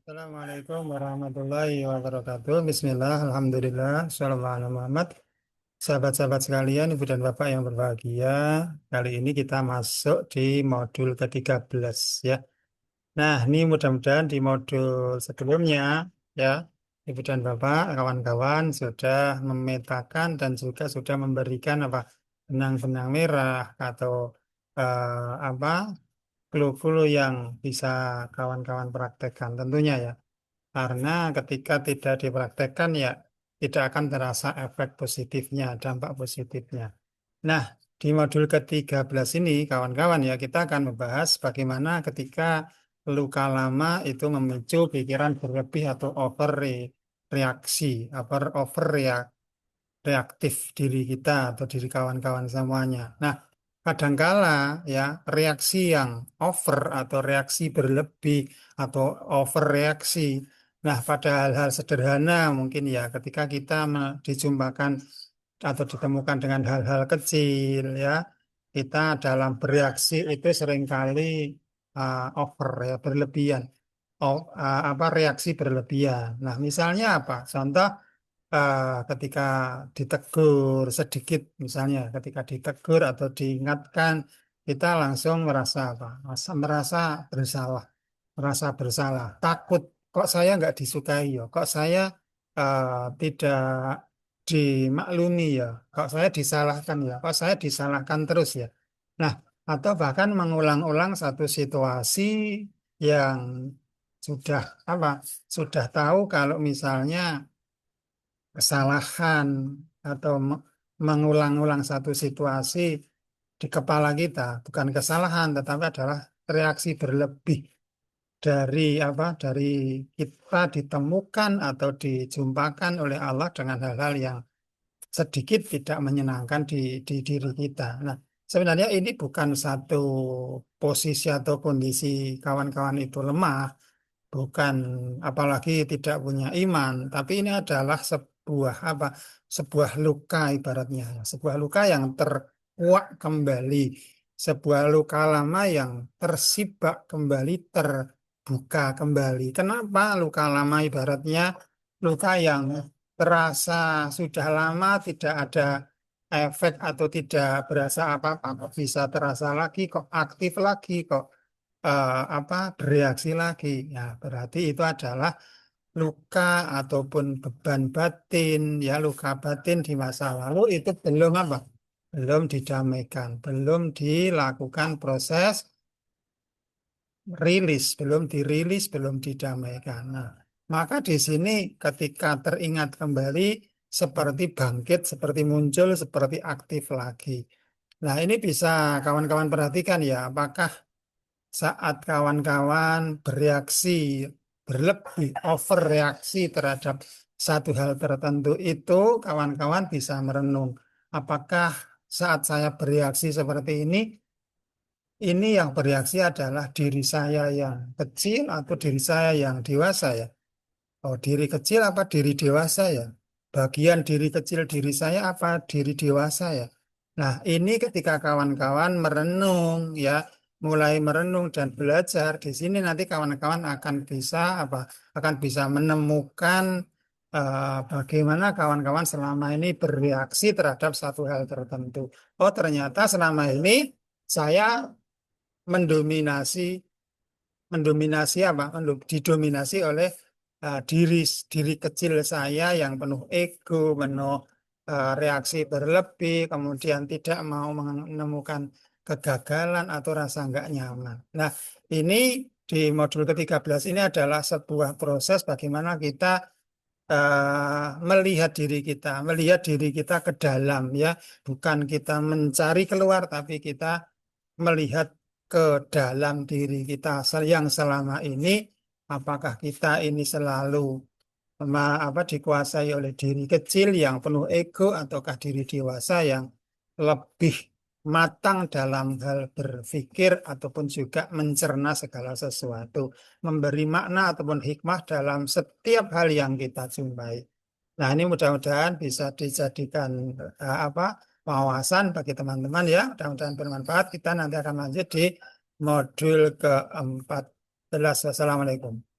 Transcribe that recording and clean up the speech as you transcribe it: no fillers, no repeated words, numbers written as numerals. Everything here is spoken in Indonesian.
Assalamualaikum warahmatullahi wabarakatuh. Bismillah, Alhamdulillah, Shallallahu alaihi Muhammad. Sahabat-sahabat sekalian, Ibu dan Bapak yang berbahagia, kali ini kita masuk di modul ke-13 ya. Nah, ini mudah-mudahan di modul sebelumnya ya, Ibu dan Bapak, kawan-kawan sudah memetakan dan juga sudah memberikan benang-benang merah atau apa clue-clue yang bisa kawan-kawan praktekkan tentunya ya. Karena ketika tidak dipraktekkan ya tidak akan terasa efek positifnya, dampak positifnya. Nah, di modul ke-13 ini kawan-kawan ya kita akan membahas bagaimana ketika luka lama itu memicu pikiran berlebih atau reaksi, reaktif diri kita atau diri kawan-kawan semuanya. Nah, kadangkala ya reaksi yang over atau reaksi berlebih atau overreaksi. Nah, pada hal-hal sederhana mungkin ya ketika kita dijumpakan atau ditemukan dengan hal-hal kecil ya, kita dalam bereaksi itu seringkali over ya berlebihan. Reaksi berlebihan. Nah, misalnya apa? Contoh ketika ditegur sedikit misalnya ketika ditegur atau diingatkan kita langsung merasa merasa bersalah takut kok saya nggak disukai ya kok saya tidak dimaklumi ya kok saya disalahkan ya kok saya disalahkan terus ya. Nah, atau bahkan mengulang-ulang satu situasi yang sudah apa sudah tahu kalau misalnya kesalahan atau mengulang-ulang satu situasi di kepala kita bukan kesalahan tetapi adalah reaksi berlebih dari kita ditemukan atau dijumpakan oleh Allah dengan hal-hal yang sedikit tidak menyenangkan di diri kita. Nah, sebenarnya ini bukan satu posisi atau kondisi kawan-kawan itu lemah, bukan apalagi tidak punya iman, tapi ini adalah sebuah luka ibaratnya, sebuah luka yang terkuak kembali, sebuah luka lama yang tersibak kembali, terbuka kembali. Kenapa luka lama ibaratnya luka yang terasa sudah lama tidak ada efek atau tidak berasa apa-apa, kok bisa terasa lagi, kok aktif lagi, kok bereaksi lagi ya berarti itu adalah luka ataupun beban batin ya luka batin di masa lalu itu belum didamaikan belum dilakukan proses rilis belum didamaikan. Nah, maka di sini ketika teringat kembali seperti bangkit seperti muncul seperti aktif lagi. Nah, ini bisa kawan-kawan perhatikan ya apakah saat kawan-kawan bereaksi berlebih, overreaksi terhadap satu hal tertentu itu, kawan-kawan bisa merenung. Apakah saat saya bereaksi seperti ini yang bereaksi adalah diri saya yang kecil atau diri saya yang dewasa ya? Oh, diri kecil apa diri dewasa ya? Bagian diri kecil diri saya apa diri dewasa ya? Nah, ini ketika kawan-kawan merenung ya, mulai merenung dan belajar di sini nanti kawan-kawan akan bisa menemukan bagaimana kawan-kawan selama ini bereaksi terhadap satu hal tertentu. Oh, ternyata selama ini saya mendominasi mendominasi didominasi oleh diri kecil saya yang penuh ego, penuh reaksi berlebih, kemudian tidak mau menemukan kegagalan atau rasa nggak nyaman. Nah, ini di modul ke-13 ini adalah sebuah proses bagaimana kita melihat diri kita ke dalam ya, bukan kita mencari keluar, tapi kita melihat ke dalam diri kita yang selama ini apakah kita ini selalu dikuasai oleh diri kecil yang penuh ego ataukah diri dewasa yang lebih matang dalam hal berpikir ataupun juga mencerna segala sesuatu, memberi makna ataupun hikmah dalam setiap hal yang kita jumpai. Nah, ini mudah-mudahan bisa dijadikan wawasan bagi teman-teman ya. Mudah-mudahan bermanfaat. Kita nanti akan lanjut di modul ke-14. Wassalamualaikum.